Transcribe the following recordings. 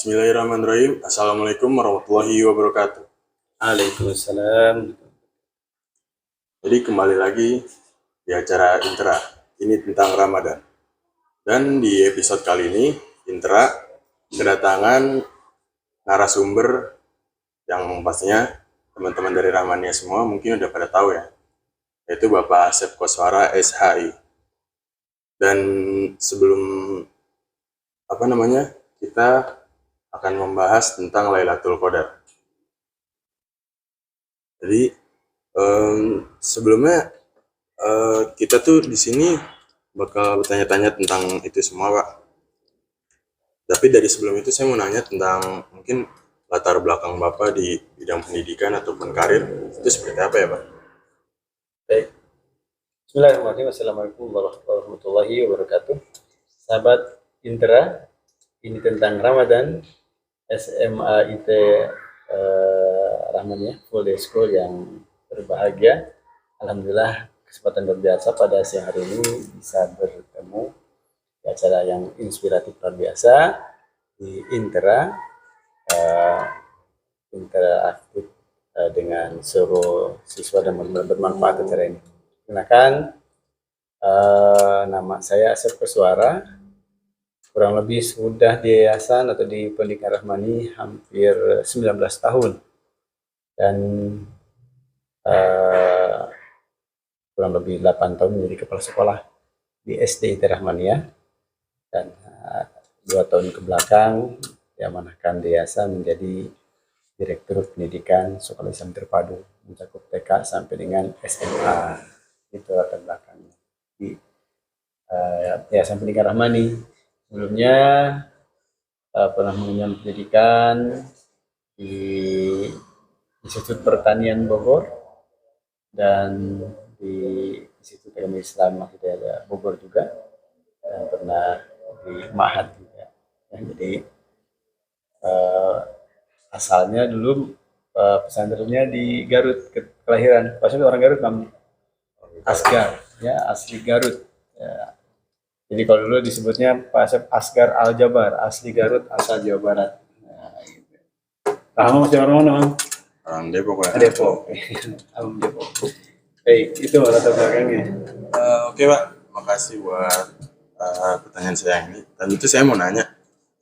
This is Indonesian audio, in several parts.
Bismillahirrahmanirrahim. Assalamualaikum warahmatullahi wabarakatuh. Waalaikumsalam. Jadi kembali lagi di acara Intera. Ini tentang Ramadan. Dan di episode kali ini, Intera kedatangan narasumber yang pastinya teman-teman dari Rahmania semua mungkin udah pada tahu ya. Yaitu Bapak Asep Koswara SHI. Dan sebelum kita akan membahas tentang Lailatul Qadar. Jadi sebelumnya kita tuh di sini bakal bertanya-tanya tentang itu semua, Pak. Tapi dari sebelum itu saya mau nanya tentang mungkin latar belakang Bapak di bidang pendidikan ataupun karir itu seperti apa ya, Pak? Baik. Bismillahirrahmanirrahim. Assalamualaikum warahmatullahi wabarakatuh. Sahabat Intera, ini tentang Ramadan SMA IT Rahmania Full Day School yang berbahagia. Alhamdulillah kesempatan berbiasa pada siang hari ini bisa bertemu di acara yang inspiratif luar biasa di Intera, interaktif dengan seluruh siswa dan bermanfaat acara ini. Kenalkan, nama saya Asep Koswara. Kurang lebih sudah di yayasan atau di pendidikan Rahmani hampir 19 tahun. Dan kurang lebih 8 tahun menjadi kepala sekolah di SD IT Rahmania. Dan 2 tahun kebelakang diamanahkan di yayasan menjadi Direktur Pendidikan Sekolah Islam Terpadu, mencakup TK sampai dengan SMA. Itu latar belakangnya di Yayasan Pendidikan Rahmani. Sebelumnya pernah mengenyam pendidikan di Institut Pertanian Bogor dan di Institut Ilmu Islam Hidayah Bogor juga, dan pernah di Ma'had juga. Jadi asalnya dulu pesantrennya di Garut, kelahiran. Pasnya orang Garut namanya Asgar, ya asli Garut. Ya. Jadi kalau dulu disebutnya Pak Asep Asgar Al-Jabar, asli Garut, asal Jawa Barat. Nah, gitu. Kamu masih orang mana, Bang? Orang Depok, Pak. Depok. Abang Depok. Baik, itu latar belakangnya. Oke, Pak. Makasih buat pertanyaan saya ini. Dan itu saya mau nanya,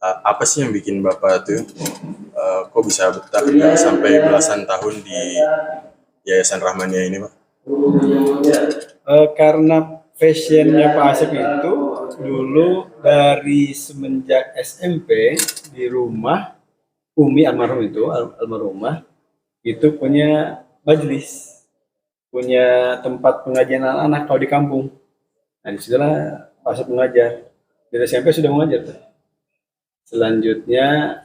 apa sih yang bikin Bapak tuh kok bisa betah sampai belasan tahun di Yayasan Rahmania ini, Pak? Karena passionnya Pak Asep itu dulu dari semenjak SMP di rumah Umi almarhumah itu punya majelis, punya tempat pengajian anak-anak kalau di kampung. Nah disitulah Pak Asep mengajar. Dari SMP sudah mengajar. Selanjutnya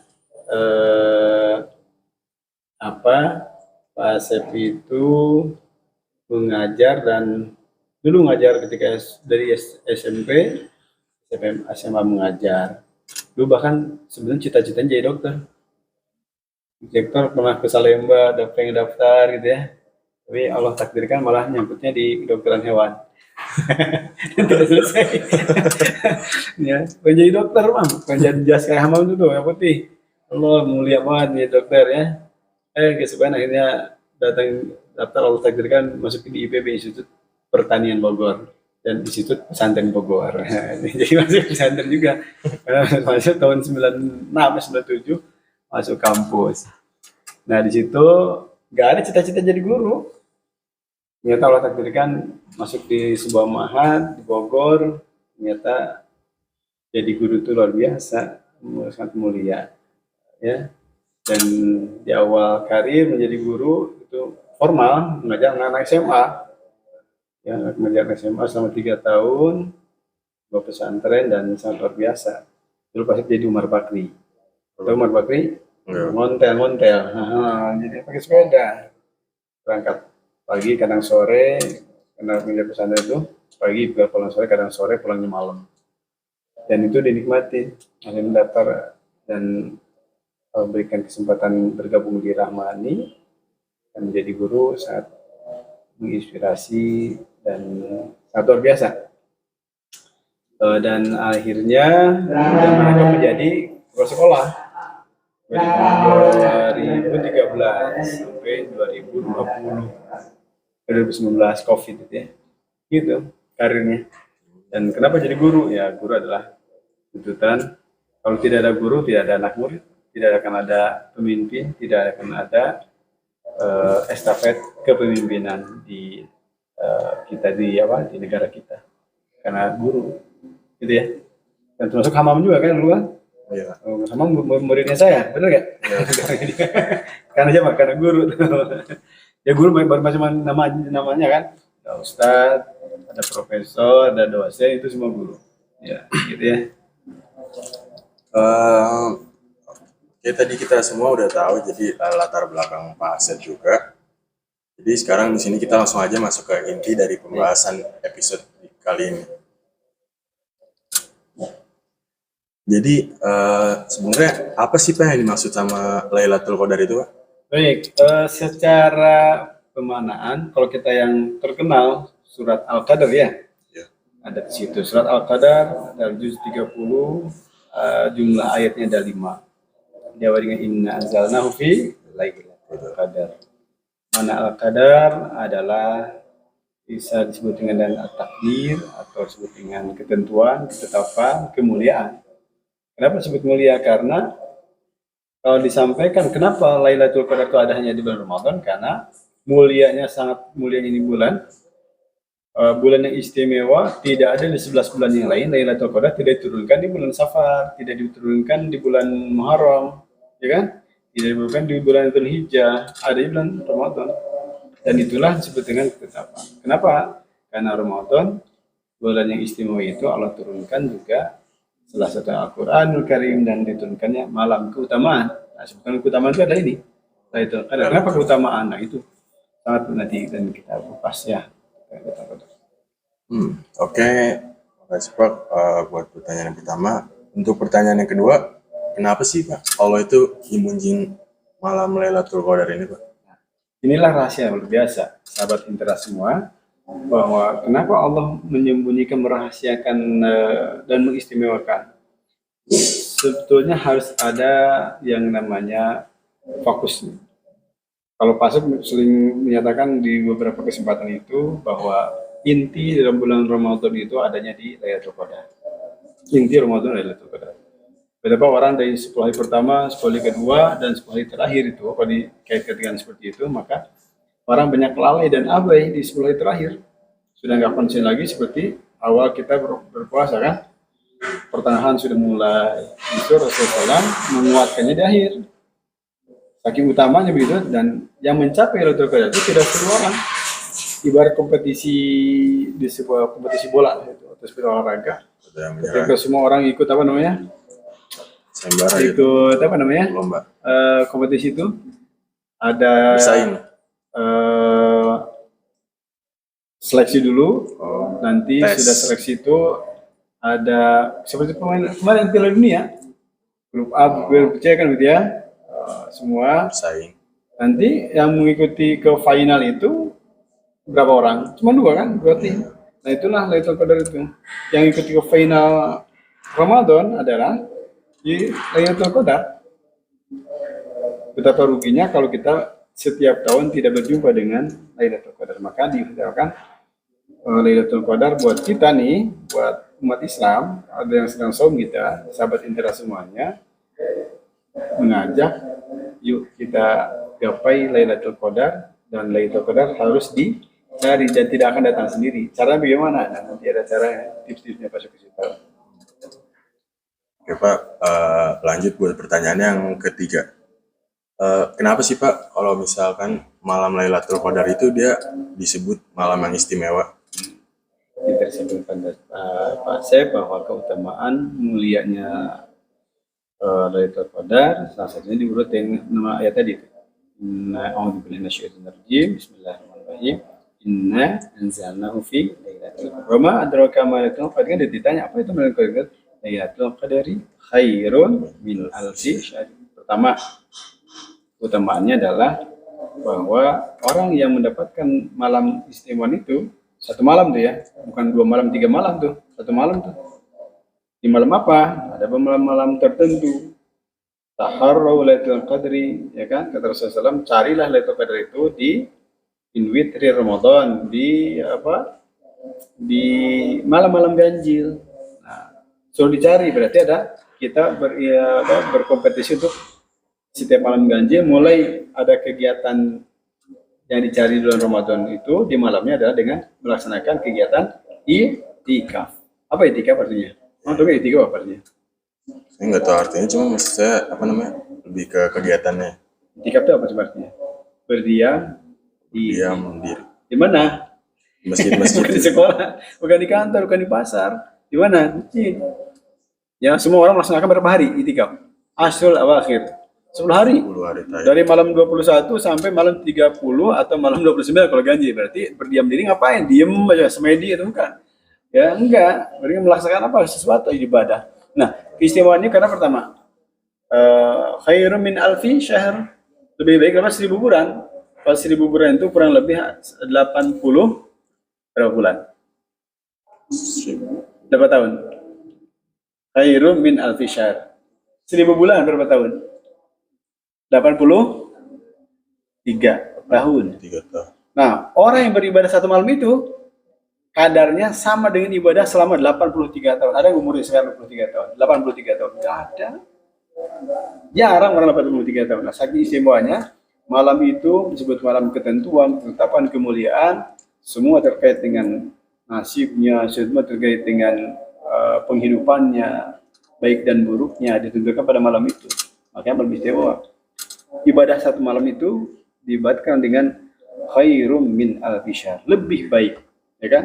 Pak Asep itu mengajar dan dulu ngajar ketika dari SMP, SMA mengajar. Dulu bahkan sebenarnya cita-citanya jadi dokter. Dokter pernah ke Salemba, pengen daftar gitu ya. Tapi Allah takdirkan malah nyangkutnya di kedokteran hewan. Tidak selesai. Ya, pengen jadi dokter, Bang. Pengen jadi jas kayak hama itu tuh, yang putih. Allah mulia banget nih dokter ya. Kesukaan akhirnya datang daftar, Allah takdirkan masuk di IPB, Institut Pertanian Bogor, dan Institut Pesantren Bogor. Jadi masuk pesantren juga. Masuk tahun 96, 97 masuk kampus. Nah di situ nggak ada cita-cita jadi guru. Ternyata Allah takdirkan masuk di sebuah ma'had di Bogor. Ternyata jadi guru itu luar biasa, sangat mulia. Ya. Dan di awal karir menjadi guru itu formal, mengajar anak-anak SMA. Ya, mengajar SMA selama 3 tahun, 2 pesantren dan sangat luar biasa. Dulu pasti jadi Umar Bakri. Tahu Umar Bakri? Montel. Jadi pakai sepeda. Berangkat pagi, kadang sore, karena mengajar pesantren itu, pagi juga pulang sore, kadang sore, pulangnya malam. Dan itu dinikmati. Akhirnya daftar dan berikan kesempatan bergabung di Rahmani dan menjadi guru, sangat menginspirasi dan sangat luar biasa. Dan akhirnya mereka menjadi kepala sekolah 2013 sampai 2020, 2019 COVID itu ya, gitu karirnya. Dan kenapa jadi guru? Ya guru adalah tuntutan. Kalau tidak ada guru, tidak ada anak murid, tidak akan ada pemimpin, tidak akan ada estafet kepemimpinan di kita di negara kita. Karena guru, gitu ya. Dan termasuk Hamam juga kan dulu kan? Iya. Hamam muridnya saya, benar nggak? Iya. Karena siapa? Karena guru. Ya guru macam namanya kan? Ada ustadz, ada profesor, ada dosen, itu semua guru. Ya, gitu ya. Oke, tadi kita semua udah tahu jadi latar belakang Pak Asep juga. Jadi sekarang di sini kita langsung aja masuk ke inti dari pembahasan episode kali ini. Jadi sebenarnya apa sih Pak yang dimaksud sama Lailatul Qadar itu Pak? Baik, secara pemaknaan, kalau kita yang terkenal surat Al-Qadar ya, ada di situ surat Al-Qadar dari juz 30, jumlah ayatnya ada 5. Diawali dengan inna anzalnahu fi lailatul qadar. Mana Al-Qadar adalah bisa disebut dengan at-takdir atau disebut dengan ketentuan, ketetapan, kemuliaan. Kenapa disebut mulia? Karena kalau disampaikan kenapa Lailatul Qadar itu ada hanya di bulan Ramadan, karena mulianya, sangat mulianya ini bulan yang istimewa, tidak ada di 11 bulan yang lain. Lailatul Qadar tidak diturunkan di bulan Safar, tidak diturunkan di bulan Muharram, ya kan? Tidak diturunkan di bulan Dzulhijjah, ada di bulan Ramadan. Dan itulah disebut dengan ketetapan. Kenapa? Karena Ramadan, bulan yang istimewa itu Allah turunkan juga salah satu Al-Quranul Karim, dan diturunkannya malam keutamaan. Nah, sebetulnya keutamaan itu ada ini. Lailatul Qadar. Kenapa keutamaan? Nah, itu sangat nanti dan kita kupas ya. Oke, makasih Pak buat pertanyaan yang pertama. Untuk pertanyaan yang kedua, kenapa sih Pak Allah itu nyembunyiin malam Lailatul Qadar ini Pak? Inilah rahasia yang luar biasa, sahabat Intera semua, bahwa kenapa Allah menyembunyikan, merahasiakan dan mengistimewakan. Sebetulnya harus ada yang namanya fokus. Kalau Pak Asep sering menyatakan di beberapa kesempatan itu bahwa inti dalam bulan Ramadan itu adanya di Lailatul Qadar. Inti Ramadan adalah Lailatul Qadar. Beberapa orang dari 10 hari pertama, 10 hari kedua, dan 10 hari terakhir itu, kalau dikaitkan dengan seperti itu, maka orang banyak lalai dan abai di 10 hari terakhir. Sudah nggak konsen lagi seperti awal kita berpuasa kan. Pertengahan sudah mulai, itu Rasulullah menguatkannya di akhir. Saking utamanya begitu, dan yang mencapai Lailatul Qadar itu tidak semua orang. Ibarat kompetisi di sebuah kompetisi bola itu, atau sebuah olahraga. Ketika semua orang ikut apa namanya? Sembara ikut apa namanya? Lomba. Kompetisi itu ada bersaing. Seleksi dulu, nanti tes. Sudah seleksi itu ada seperti kemarin Piala Dunia, grup A, grup C kan gitu ya, semua bersaing. Nanti yang mengikuti ke final itu berapa orang? Cuma 2 kan, berarti. Nah itulah Lailatul Qadar itu. Yang ikuti ke final Ramadan adalah di Lailatul Qadar. Betapa ruginya kalau kita setiap tahun tidak berjumpa dengan Lailatul Qadar. Maka diusahakan Lailatul Qadar buat kita nih, buat umat Islam, ada yang sedang saum kita, sahabat Intera semuanya, mengajak yuk kita gapai Lailatul Qadar, dan Lailatul Qadar harus dicari dan tidak akan datang sendiri. Cara bagaimana? Nah, nanti ada cara, tips-tipsnya Pak Syukri. Oke Pak, lanjut buat pertanyaan yang ketiga. Kenapa sih Pak kalau misalkan malam Lailatul Qadar itu dia disebut malam yang istimewa? Kita sampaikan Pak Syekh bahwa keutamaan mulianya Lailatul Qadar salah satunya diurut dengan nama ayat tadi. Inna a'udzubillahi minasyaitonir rajim. Bismillahirrahmanirrahim. Inna anzalnahu fi lailatul qadar. Wa ma adraka ma lailatul qadar? Kan ditanya apa itu Lailatul Qadar? Lailatul Qadari khairun min alfi syahr. Pertama, utamaannya adalah bahwa orang yang mendapatkan malam istimewa itu satu malam tuh ya, bukan 2 malam, 3 malam tuh, satu malam tuh. Di malam apa? Ada malam-malam tertentu. taharrau Lailatul Qadri, ya kan? Kata Rasulullah SAW, carilah Lailatul Qadar itu di witri Ramadan, di apa? Di malam-malam ganjil. Nah, suruh dicari berarti ada kita berkompetisi untuk setiap malam ganjil mulai ada kegiatan yang dicari di bulan Ramadan itu di malamnya adalah dengan melaksanakan kegiatan i'tikaf. Apa i'tikaf artinya? Untuk i'tikaf apa artinya? Saya nggak tahu artinya, cuma maksud saya apa namanya, lebih ke kegiatannya. I'tikaf itu apa artinya? Berdiam Diam diri di mana? di masjid-masjid. Bukan di sekolah, bukan di kantor, bukan di pasar. Di mana? Masjid. Ya, semua orang melaksanakan berapa hari i'tikaf? Asrul awakhir. 10 hari. 10 hari tayang. Dari malam 21 sampai malam 30 atau malam 29 kalau ganjil. Berarti berdiam diri ngapain? Diem aja, semedi itu bukan. Ya enggak, mereka melaksanakan apa? Sesuatu ibadah. Nah, keistimewaannya karena pertama, khairum min alfi syahr. Lebih baik daripada 1000 bulan. Kalau 1000 bulan itu kurang lebih 80 berapa bulan? Berapa tahun? Khairum min alfi syahr. 1000 bulan berapa tahun? 83 tahun. 3 tahun. Nah, orang yang beribadah satu malam itu kadarnya sama dengan ibadah selama 83 tahun. Ada yang umurnya sekarang 23 tahun, 83 tahun. Tidak ada. Jarang orang 83 tahun. Nah, saking istimewanya, malam itu disebut malam ketentuan, ketetapan kemuliaan, semua terkait dengan nasibnya, semua terkait dengan penghidupannya, baik dan buruknya ditentukan pada malam itu. Makanya malam istimewa. Ibadah satu malam itu diibadahkan dengan khairum min alfi syahr, lebih baik, ya kan?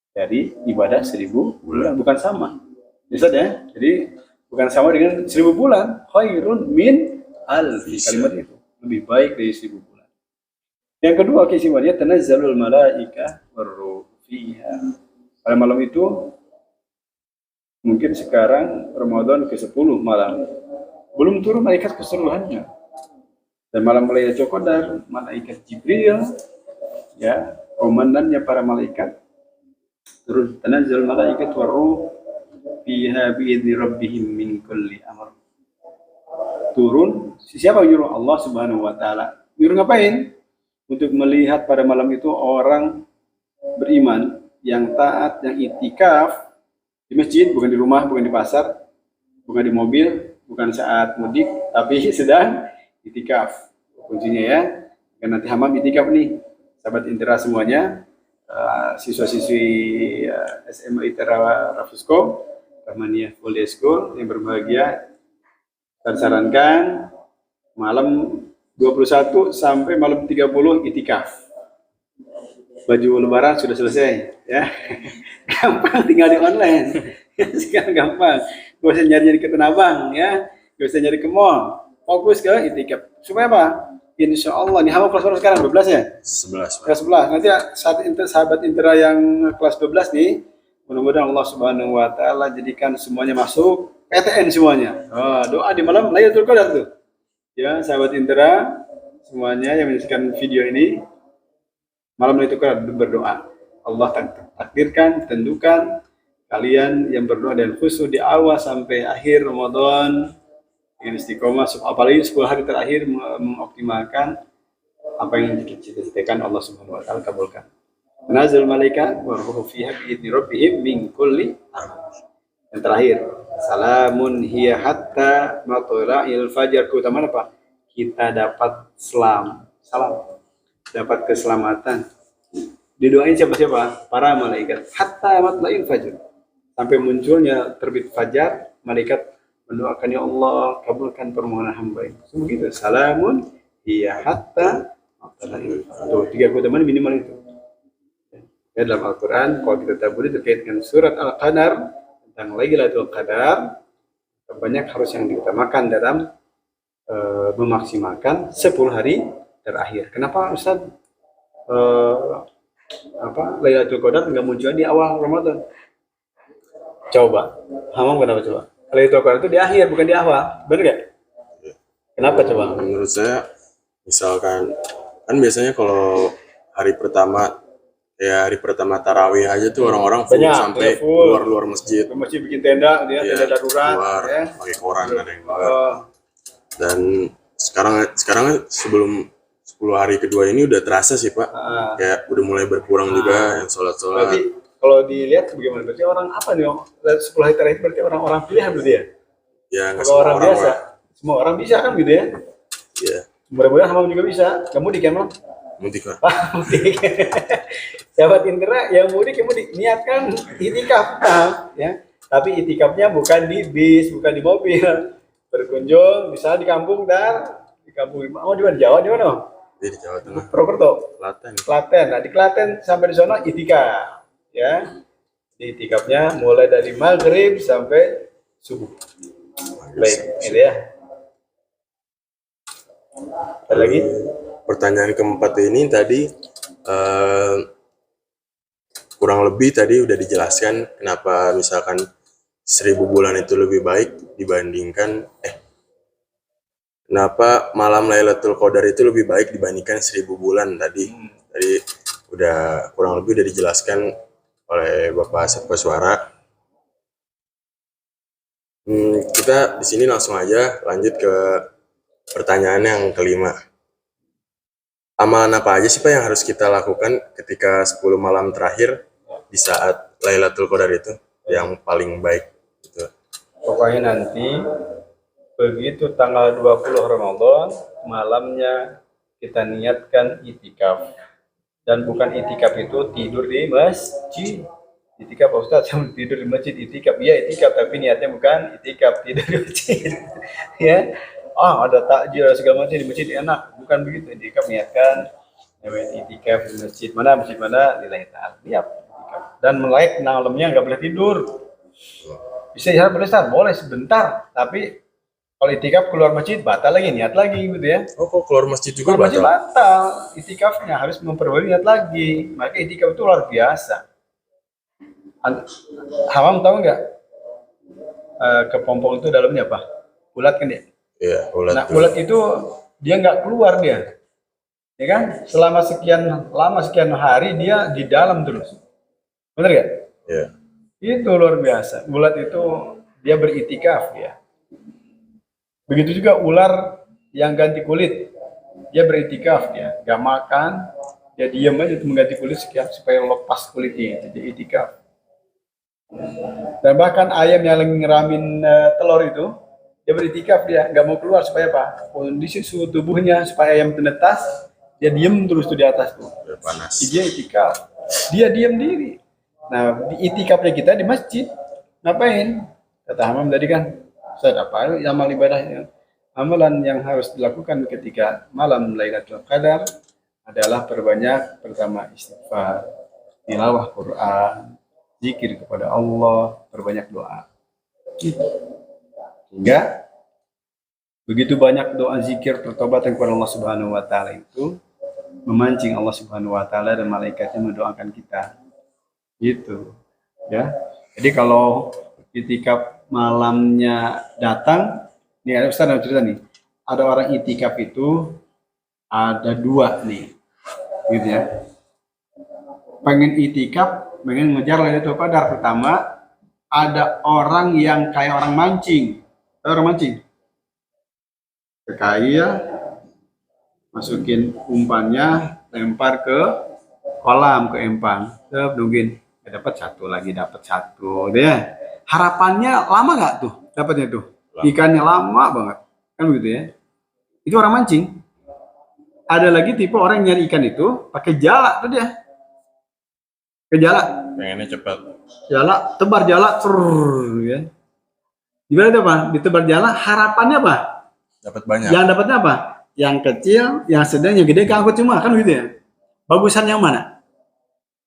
Dari ibadah 1000 bulan, bukan sama. Bisa ya? Jadi bukan sama dengan 1000 bulan, khairun min alfi, kalimat itu lebih baik dari 1000 bulan. Yang kedua keistimewaannya tanazzalul malaikah waruh fiha. Pada malam itu mungkin sekarang Ramadan ke-10 malam. Belum turun malaikat keseluruhannya. Dan malam Lailatul Qadar, malaikat Jibril, ya, komandannya para malaikat, terus tanazzal malaikat waruh fiha biidzni rabbihim min kulli amr. Turun, siapa nyuruh? Allah Subhanahu wa taala. Nyuruh ngapain? Untuk melihat pada malam itu orang beriman yang taat, yang i'tikaf di masjid, bukan di rumah, bukan di pasar, bukan di mobil, bukan saat mudik, tapi sedang i'tikaf. Kuncinya ya, kan nanti hamam i'tikaf nih, sahabat Intera semuanya, siswa-siswi SMA Intera Rafusko, Rahmaniyah Poly School yang berbahagia, saya sarankan malam 21 sampai malam 30 i'tikaf. Baju lebaran sudah selesai, ya. Gampang, tinggal di online. Sekarang gampang. Gak usah nyari-nyari ke Tanah Abang, ya. Gak usah nyari ke mall. Fokus ke i'tikaf. Supaya apa? Insya Allah, nih hamam kelas berapa sekarang? 12 ya? 11. Kelas 11. Nanti sahabat Intera yang kelas 12 nih, mudah-mudahan Allah Subhanahu wa taala jadikan semuanya masuk PTN semuanya. Oh, doa di malam Lailatul Qadar tuh. Ya, sahabat Intera semuanya yang menyaksikan video ini, malam Lailatul Qadar berdoa. Allah takdirkan, tentukan kalian yang berdoa dan khusyuk di awal sampai akhir Ramadan dengan istiqomah, apalagi 10 hari terakhir mengoptimalkan apa yang dicita-citakan Allah Subhanahu wa taala kabulkan. Nazal malaikat wa ruhu fiha bi idzni rabbihim min kulli amr. Yang terakhir, salamun hiya hatta matla'il fajar. Keutamaan apa? Kita dapat salam, dapat keselamatan. Didoain siapa-siapa? Para malaikat. Hatta matla'il fajar. Sampai munculnya terbit fajar, malaikat mendoakan, ya Allah, kabulkan permohonan hamba ini. Begitu. Salamun hiya hatta matla'il fajar. Tuh, 3 keutamaan minimal itu. Ya, dalam Al-Quran, kalau kita taburi terkait dengan surat Al-Qadar tentang Lailatul Qadar, banyak harus yang diutamakan dalam memaksimalkan 10 hari terakhir. Kenapa Ustaz Lailatul Qadar nggak muncul di awal Ramadan? Coba, Hamam kenapa coba? Lailatul Qadar itu di akhir, bukan di awal, benar nggak? Kenapa coba? Menurut saya, misalkan kan biasanya kalau hari pertama tarawih aja tuh orang-orang full Banyak, sampai ya, full. luar masjid. Masjid bikin tenda, dia Iya, tenda darurat, keluar, ya. pakai koran ada yang keluar. Dan sekarang sebelum 10 hari kedua ini udah terasa sih Pak, kayak udah mulai berkurang juga yang sholat-sholat. Berarti kalau dilihat bagaimana? Berarti orang apa nih Om? 10 hari terakhir berarti orang-orang pilihan berarti ya? Ya nggak Kalau semua orang orang biasa, Pak. semua orang bisa kan gitu ya? Ya, Mudah-mudahan Hamam juga bisa. Kamu di Kemang? mudik Pak. Mudik. Sahabat Indra yang mudik niatkan itikaf, ya. Tapi itikafnya bukan di bis, bukan di mobil. Berkunjung, misalnya di kampung di kampung di mana? Jawa di mana? Jadi di Jawa Tengah, Purwokerto, Klaten. Klaten. Nah di Klaten sampai di sana itikaf, ya. Di itikafnya mulai dari maghrib sampai subuh. Baik, itu ya. Ada lagi? Pertanyaan keempat ini tadi kurang lebih tadi udah dijelaskan kenapa misalkan 1000 bulan itu lebih baik dibandingkan kenapa malam Lailatul Qadar itu lebih baik dibandingkan 1000 bulan tadi. Tadi udah kurang lebih udah dijelaskan oleh Bapak Sapkoswara. Kita di sini langsung aja lanjut ke pertanyaan yang kelima. Amalan apa aja sih Pak yang harus kita lakukan ketika 10 malam terakhir di saat Lailatul Qadar itu yang paling baik gitu. Pokoknya nanti begitu tanggal 20 Ramadan malamnya kita niatkan itikaf. Dan bukan itikaf itu tidur di masjid. Itikaf Pak Ustaz tidur di masjid itikaf. Iya itikaf tapi niatnya bukan itikaf tidur di masjid. Ya. Ada takjil segala macam di masjid enak. Bukan begitu. Itikaf niatkan itikaf di masjid mana lillahi ta'ala. Dan melek malamnya nggak boleh tidur. Bisa ya boleh Ustaz, boleh sebentar. Tapi kalau itikaf keluar masjid batal lagi, niat lagi gitu ya. Oh, kok keluar masjid juga keluar masjid batal? Batal. Itikafnya harus memperbarui niat lagi. Maka itikaf itu luar biasa. Hamam tahu nggak? Kepompong itu dalamnya apa? Ulat kan ya? Iya, ulat. Nah, ulat itu dia nggak keluar dia. Ya kan? Selama sekian hari dia di dalam terus. Benar nggak? Iya. Itu luar biasa. Ulat itu dia beritikaf ya. Begitu juga ular yang ganti kulit. Dia beritikaf ya. Gak makan, dia diam aja mengganti kulit sekian supaya lepas kulitnya. Jadi itikaf. Dan bahkan ayam yang lagi ngeramin telur itu, dia beritikaf dia, nggak mau keluar supaya apa? Kondisi suhu tubuhnya supaya ayam menetas, dia diem terus tuh di atas tuh. Panas. Dia itikaf, dia diam diri. Nah, di itikafnya kita di masjid, ngapain? Kata Hamam tadi kan, Ustaz apa amal ibadahnya? Amalan yang harus dilakukan ketika malam Lailatul Qadar adalah perbanyak pertama istighfar, tilawah Quran, zikir kepada Allah, perbanyak doa. Gitu. Hingga begitu banyak doa zikir pertobatan kepada Allah Subhanahu wa taala itu memancing Allah Subhanahu wa taala dan malaikatnya mendoakan kita. Gitu. Ya. Jadi kalau itikaf malamnya datang, nih ada Ustaz cerita nih. Ada orang itikaf itu ada 2 nih. Gitu ya. Pengen itikaf, pengen ngejar Lailatul Qadar. Pertama, ada orang yang kayak orang mancing. Orang mancing ke kail, masukin umpannya, lempar ke kolam, ke empang, nungguin dapat satu lagi, dapat satu deh. Harapannya lama nggak tuh dapatnya tuh? Ikannya lama banget kan begitu ya. Itu orang mancing. Ada lagi tipe orang yang nyari ikan itu pakai jala tuh dia, ke jala, Pengennya cepat. jala, tebar jala, ya. Gimana itu Pak? Ditebar jala, harapannya apa? Dapat banyak. Yang dapatnya apa? Yang kecil, yang sedang, yang gede keangkut semua, kan gitu ya? Bagusan yang mana?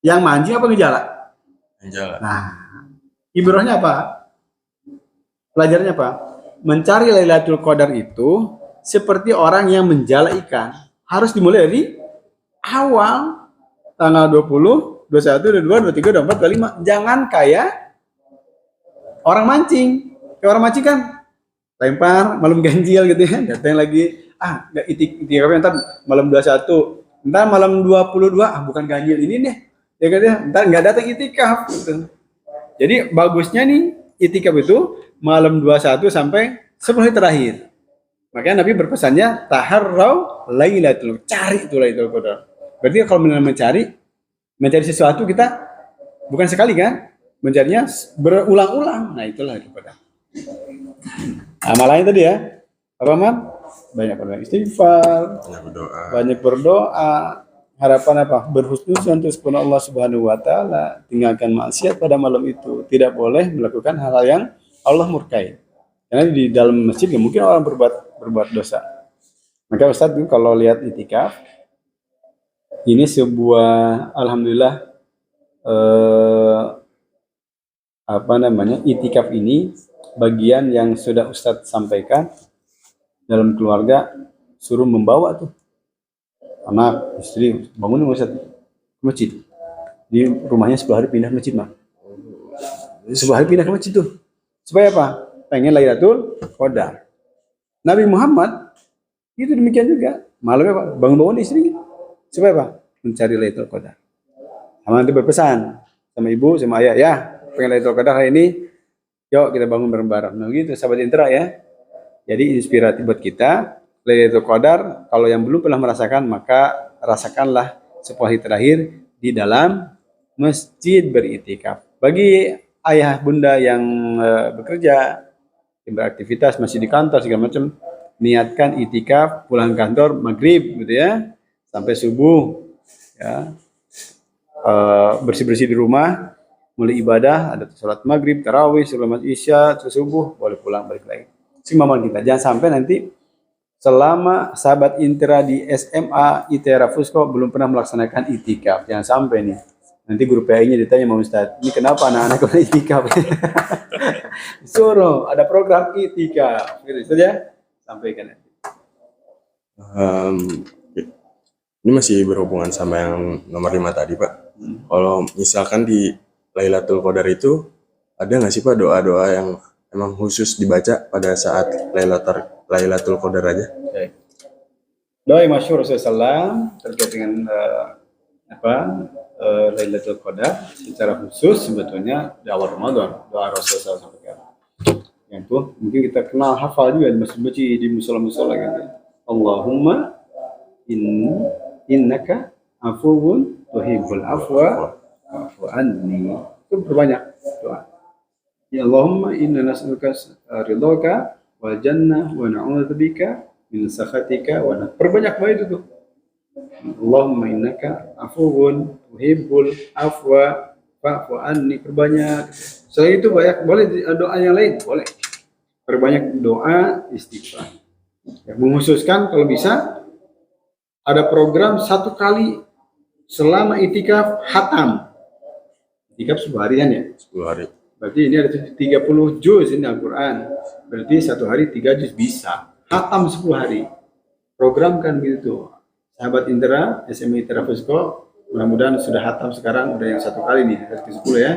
Yang mancing apa ngejala? Ngejala. Nah, ibrahnya apa? Pelajarannya apa? Mencari Lailatul Qadar itu seperti orang yang menjala ikan. Harus dimulai dari awal. Tanggal 20, 21, 22, 23, 24, 25. Jangan kayak orang mancing. Kayak orang mancing kan lempar malam ganjil gitu ya, datang lagi nggak itikafnya ntar malam 21, ntar malam 22 bukan ganjil ini deh ya kan ya, ntar nggak datang itikaf gitu. Jadi bagusnya nih itikaf itu malam 21 sampai 10 hari terakhir. Makanya Nabi berpesannya taharrau lailatul, cari itu Lailatul Qadar. Berarti kalau mencari sesuatu kita bukan sekali kan? Mencarinya berulang-ulang. Nah, itulah Lailatul Qadar. Amalannya tadi ya. Apa, Mam? Banyak istighfar, Banyak berdoa. banyak berdoa, harapan apa? Berhusnuzon untuk kepada Allah Subhanahu wa taala, tinggalkan maksiat pada malam itu. Tidak boleh melakukan hal-hal yang Allah murkai. Karena di dalam masjid nggak mungkin orang berbuat dosa. Maka Ustadz kalau lihat itikaf, ini sebuah alhamdulillah itikaf ini bagian yang sudah Ustadz sampaikan dalam keluarga suruh membawa tuh anak istri bangun Ustadz ke masjid. Di rumahnya 10 hari pindah ke masjid mah. 10 hari pindah ke masjid tuh. Supaya apa? Pengen Lailatul Qadar. Nabi Muhammad itu demikian juga. Malamnya apa? Bangun-bangun istri. Supaya apa? Mencari Lailatul Qadar. Sama nanti berpesan sama ibu, sama ayah, ya, pengen Lailatul Qadar hari ini. Yuk kita bangun bareng-bareng. Nah gitu, sahabat Intra ya. Jadi inspiratif buat kita. Lailatul Qadar, kalau yang belum pernah merasakan, maka rasakanlah 10 hari terakhir di dalam masjid beritikaf. Bagi ayah bunda yang bekerja, yang beraktivitas masih di kantor segala macam, niatkan itikaf pulang kantor maghrib gitu ya sampai subuh ya, bersih-bersih di rumah, mulai ibadah, ada sholat maghrib, tarawih, sholat isya, terus subuh, boleh pulang balik lagi. Simaman kita, jangan sampai nanti selama sahabat Intra di SMA ITERA Fusco belum pernah melaksanakan itikaf, jangan sampai nih. Nanti guru PAI-nya ditanya sama Ustadz, ini kenapa anak-anak kena itikaf? Suruh, ada program itikaf. Gitu saja, sampaikan. Ini masih berhubungan sama yang nomor 5 tadi, Pak. Kalau misalkan di Lailatul Qadar itu, ada nggak sih, Pak, doa-doa yang emang khusus dibaca pada saat Lailatul Qadar aja? Doa yang masyhur Rasulullah SAW terkait dengan Lailatul Qadar secara khusus sebetulnya di awal Ramadan, doa Rasulullah SAW yang tuh mungkin kita kenal hafal juga di masjid di musola-musola gitu. Allahumma innaka afuwun tuhibbul afwa wa'fu anni. Itu berbanyak doa. Ya Allahumma inna nas'aluka ridhaka wal jannah wa na'udzubika min sakhatika wa perbanyak banget itu tuh. Allahumma innaka afuwun tuhibbul afwa fa'fu anni, perbanyak. Selain itu banyak, boleh doa yang lain, boleh. Perbanyak doa istighfar. Ya, mengkhususkan kalau bisa ada program 1 kali selama itikaf khatam. Itikaf 10 harian ya? 10 hari. Berarti ini ada 30 juz ini Al-Quran. Berarti 1 hari 3 juz bisa. Khatam 10 hari. Program kan gitu. Sahabat Indra, SMA Itera Fusco, mudah-mudahan sudah khatam sekarang, udah yang 1 kali nih, hari ke-10 ya.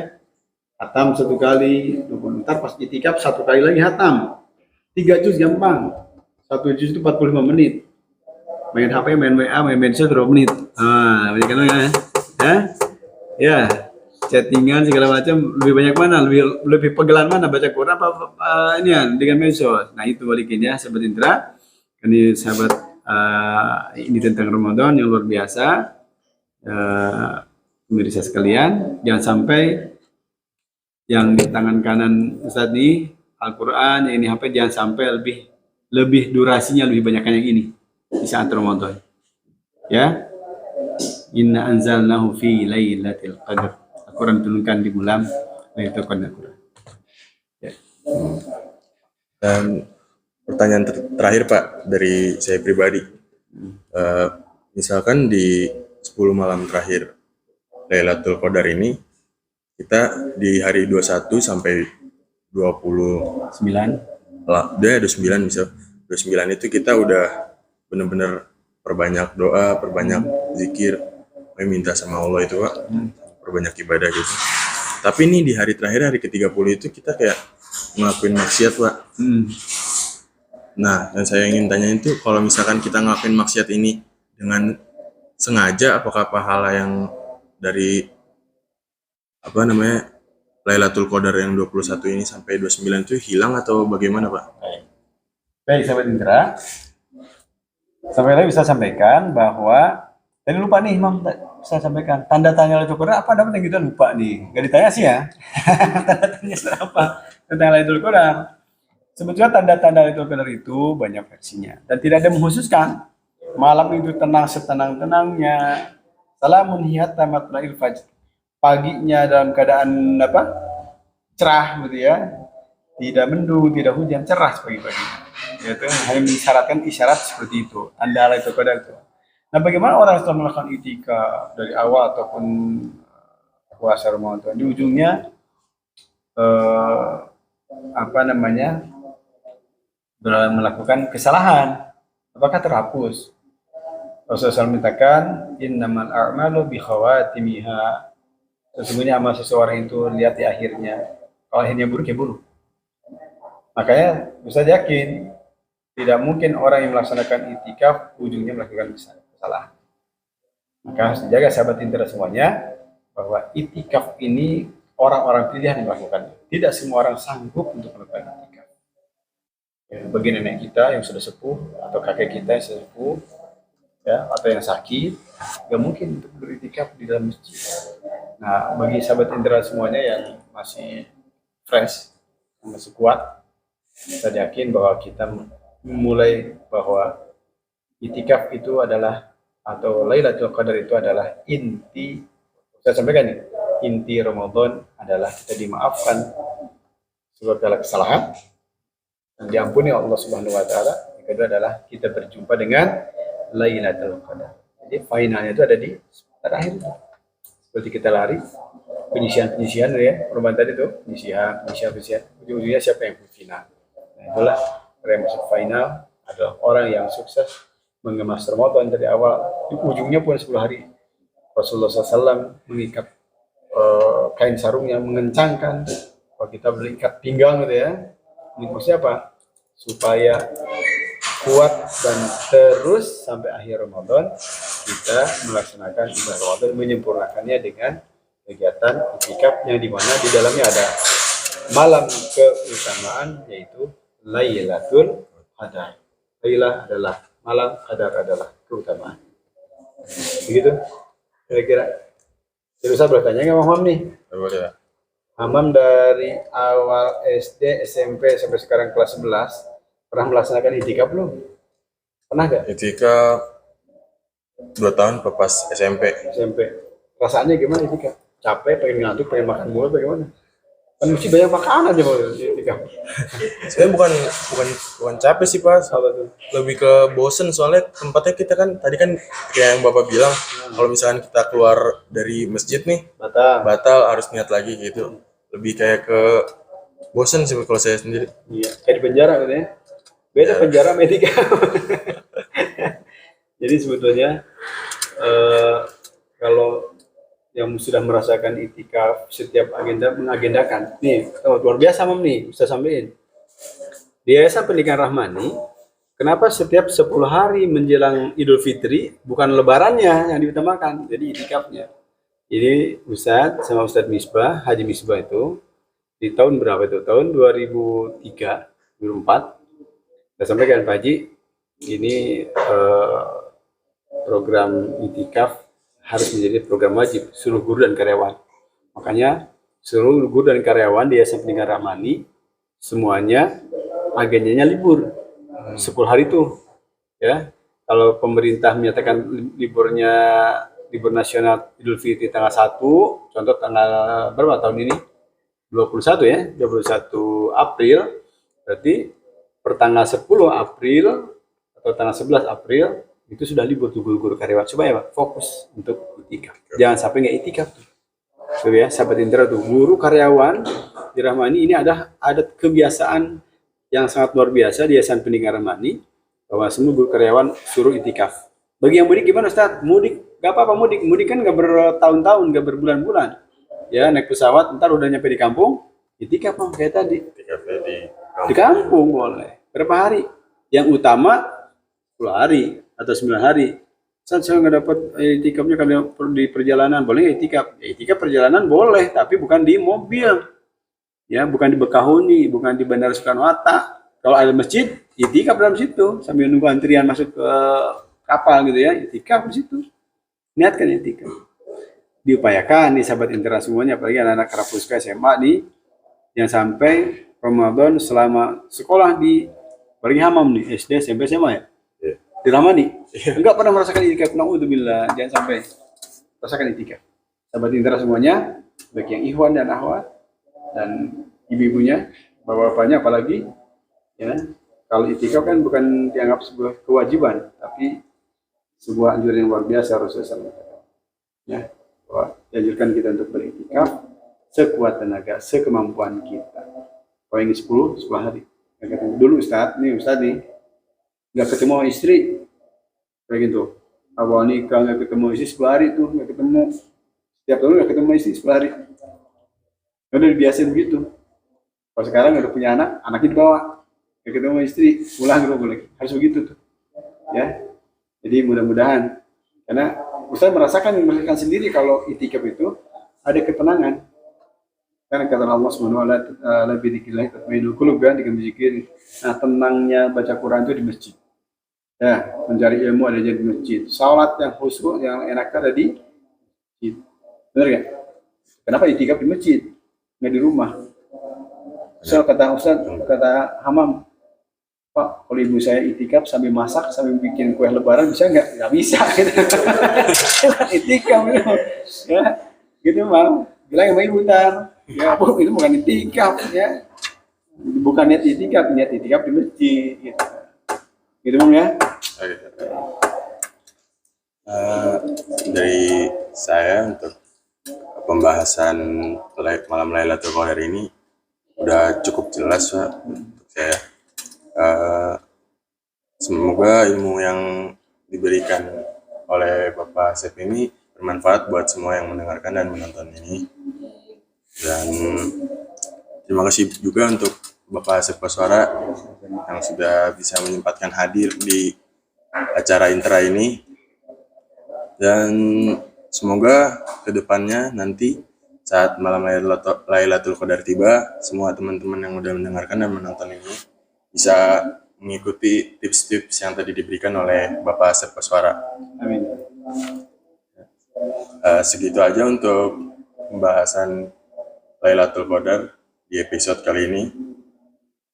Khatam 1 kali, ntar pas itikaf 1 kali lagi khatam. 3 juz gampang. 1 juz itu 45 menit. Main HP, main WA, main medsos 2 menit. Ah, banyak kan ya? Ya, chattingan segala macam lebih banyak mana? Lebih pegelan mana baca Quran apa ini ya dengan medsos. Nah, itu balikin ya sahabat Indra. Ini sahabat ini tentang Ramadan yang luar biasa. Pemirsa sekalian, jangan sampai yang di tangan kanan Ustadz ini Al-Quran, yang ini HP jangan sampai lebih durasinya lebih banyak yang ini di saat Ramadan. Ya. Inna anzalnahu fi lailatul qadar. Al-Quran turunkan di bulan Lailatul Qadar. Ya. Dan pertanyaan terakhir, Pak, dari saya pribadi. Misalkan di 10 malam terakhir Lailatul Qadar ini, kita di hari 21 sampai 29 lah, dia ada 9 misal. 29 itu kita udah benar-benar perbanyak doa, perbanyak zikir, minta sama Allah itu, Pak. Perbanyak ibadah gitu. Tapi ini di hari terakhir, hari ke-30 itu kita kayak ngelakuin maksiat, Pak. Nah, dan saya ingin tanya itu, kalau misalkan kita ngelakuin maksiat ini dengan sengaja, apakah pahala yang dari Lailatul Qadar yang 21 ini sampai 29 itu hilang atau bagaimana, Pak? Baik, sahabat Indra, sampai tadi bisa sampaikan bahwa tadi lupa nih, Imam bisa sampaikan tanda tanya Lailatul Qadar apa dapat yang kita lupa nih. Gak ditanya sih ya. Tanda tanya apa tentang Lailatul Qadar. Sebetulnya tanda-tanda Lailatul Qadar itu banyak versinya dan tidak ada mengkhususkan malam itu tenang setenang-tenangnya. Salamun hiya matla'il fajr. Paginya dalam keadaan apa? Cerah gitu ya. Tidak mendung, tidak hujan, cerah pagi-pagi. Yaitu hanya mensyaratkan isyarat seperti itu. Tanda Lailatul Qadar itu. Nah, bagaimana orang setelah melakukan itikaf dari awal ataupun puasa Ramadan di ujungnya apa namanya melakukan kesalahan, apakah terhapus? Rasulullah SAW mengatakan, innamal a'malu bi khawatimiha. Sesungguhnya amal seseorang itu lihat di akhirnya. Kalau akhirnya buruk ya buruk. Makanya bisa yakin tidak mungkin orang yang melaksanakan itikaf ujungnya melakukan kesalahan. Maka harus dijaga sahabat Indra semuanya bahwa itikaf ini orang-orang pilihan yang melakukannya. Tidak semua orang sanggup untuk melakukan itikaf. Ya, bagi nenek kita yang sudah sepuh atau kakek kita yang sudah sepuh, ya, atau yang sakit, nggak mungkin untuk beritikaf di dalam masjid. Nah, bagi sahabat Indra semuanya yang masih fresh, masih kuat, saya yakin bahwa kita memulai bahwa itikaf itu adalah atau Lailatul Qadar itu adalah inti, saya sampaikan nih, inti Ramadan adalah kita dimaafkan segala kesalahan dan diampuni Allah Subhanahu wa taala. Yang kedua adalah kita berjumpa dengan Lailatul Qadar. Jadi finalnya itu ada di terakhir. Seperti kita lari penyisian ya, perubahan tadi tuh penyisian, ujung-ujungnya siapa yang final. Nah, itulah yang masuk final adalah orang yang sukses mengemas Ramadan dari awal, di ujungnya pun 10 hari. Rasulullah SAW mengikat kain sarungnya, mengencangkan kalau kita berikat pinggang gitu ya. Ini maksudnya apa? Supaya kuat dan terus sampai akhir Ramadan kita melaksanakan ibadah Ramadan, menyempurnakannya dengan kegiatan itikaf yang dimana di dalamnya ada malam keutamaan yaitu Lailatul Qadar. Lailah adalah malam, Qadar adalah keutamaan. Begitu kira-kira. Jadi saya bertanya nggak Mamam nih? Boleh. Mamam dari awal SD, SMP sampai sekarang kelas 11 pernah melaksanakan itikaf belum? Pernah nggak? Itikaf 2 tahun pas SMP. SMP. Rasanya gimana itikaf? Capek, pengen ngantuk, pengen makan mulu, bagaimana? Kan mesti banyak makanan aja mau itikaf. Sebenarnya bukan capek sih Pak, lebih ke bosen soalnya tempatnya kita kan tadi kan kayak yang Bapak bilang kalau misalkan kita keluar dari masjid nih batal harus niat lagi gitu. Lebih kayak ke bosen sih kalau saya sendiri. Iya, kayak di penjara gitu ya. Beda penjara sama itikaf. Jadi sebetulnya kalau yang sudah merasakan itikaf setiap agenda mengagendakan. Nih, luar biasa Mam nih, bisa sampein. Di Yayasan Pendidikan Rahmani, kenapa setiap 10 hari menjelang Idul Fitri bukan lebarannya yang diutamakan, jadi itikafnya. Jadi Ustadz sama Ustadz Misbah, Haji Misbah itu di tahun berapa itu? Tahun 2003, 2004. Saya sampaikan Pak Haji, ini program itikaf harus menjadi program wajib seluruh guru dan karyawan. Makanya seluruh guru dan karyawan di Yayasan Pendidikan Rahmani semuanya agendanya libur 10 hari itu ya. Kalau pemerintah menyatakan libur nasional Idul Fitri tanggal 1, contoh tanggal berapa tahun ini? 21 ya, 21 April. Berarti per tanggal 10 April atau tanggal 11 April itu sudah libur tuh guru-guru karyawan supaya Pak, fokus untuk itikaf. Jangan sampai nggak itikaf tuh. So, ya, sahabat Indra tuh guru karyawan di Rahmani ini ada kebiasaan yang sangat luar biasa di Yayasan Pendidikan Rahmani bahwa semua guru karyawan suruh itikaf. Bagi yang mudik gimana Ustaz? Mudik nggak apa-apa mudik. Mudik kan nggak bertahun-tahun, nggak berbulan-bulan. Ya naik pesawat, ntar udah nyampe di kampung, itikaf kayak tadi. Di kampung boleh. Berapa hari? Yang utama 10 hari atau 9 hari. Saat saya nggak dapat itikafnya karena di perjalanan, boleh nggak itikaf? Ya, itikaf perjalanan boleh, tapi bukan di mobil, ya, bukan di Bekahuni, bukan di Bandara Soekarno Hatta. Kalau ada masjid, itikaf dalam situ sambil nunggu antrian masuk ke kapal gitu ya, itikaf di situ. Niatkan itikaf. Diupayakan nih sahabat Intera semuanya, apalagi anak-anak Karapuska SMA nih yang sampai Ramadan selama sekolah di apalagi Hamam nih, SD, SMP, SMA ya. Iya. Di Ramani. Enggak pernah merasakan itikaf. Naudzubillah, jangan sampai rasakan itikaf. Sahabat Intera semuanya, baik yang ikhwan dan akhwat dan ibu-ibunya, bapak-bapaknya apalagi ya. Kalau itikaf kan bukan dianggap sebuah kewajiban, tapi sebuah anjuran yang luar biasa Rasulullah SAW. Ya, bahwa dianjurkan kita untuk beritikaf sekuat tenaga, sekemampuan kita. Kalau ini 10 hari. Dulu Ustadz nih, nggak ketemu istri, kayak gitu. Awal nikah nggak ketemu istri 10 hari tuh, nggak ketemu. Setiap tahun nggak ketemu istri 10 hari. Udah biasa begitu. Kalau sekarang udah punya anak, anaknya dibawa, nggak ketemu istri, pulang gitu lagi. Harus begitu tuh, ya. Jadi mudah-mudahan, karena Ustaz merasakan sendiri kalau itikaf itu ada ketenangan. Karena kata Allah SWT, lebih dikilai tatmainul qulub kan dengan berzikir. Nah, tenangnya baca Quran itu di masjid. Ya, mencari ilmu ada di masjid. Salat yang khusyuk, yang enak ada di masjid. Benar kan? Kenapa itikaf di masjid? Nggak di rumah. So, kata Ustaz, kata Hamam, Pak, kalau ibu saya itikaf sambil masak, sambil bikin kue lebaran bisa nggak? Nggak bisa. Gitu. Itikaf gitu. Ya, gitu mau. Bilang sama ibu ntar. Ya, Bu, itu bukan itikaf ya. Bukan niat itikaf di masjid. Gitu. Gitu Bang ya. Dari saya untuk pembahasan malam Lailatul Qadar ini udah cukup jelas Pak, untuk saya. Semoga ilmu yang diberikan oleh Bapak Asep ini bermanfaat buat semua yang mendengarkan dan menonton ini. Dan terima kasih juga untuk Bapak Asep Koswara yang sudah bisa menyempatkan hadir di acara Intra ini. Dan semoga kedepannya nanti saat malam Lailatul Qadar tiba, semua teman-teman yang udah mendengarkan dan menonton ini bisa mengikuti tips-tips yang tadi diberikan oleh Bapak Asep Koswara. Amin. Segitu aja untuk pembahasan Lailatul Qadar di episode kali ini.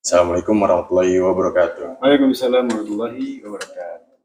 Assalamualaikum warahmatullahi wabarakatuh. Waalaikumsalam warahmatullahi wabarakatuh.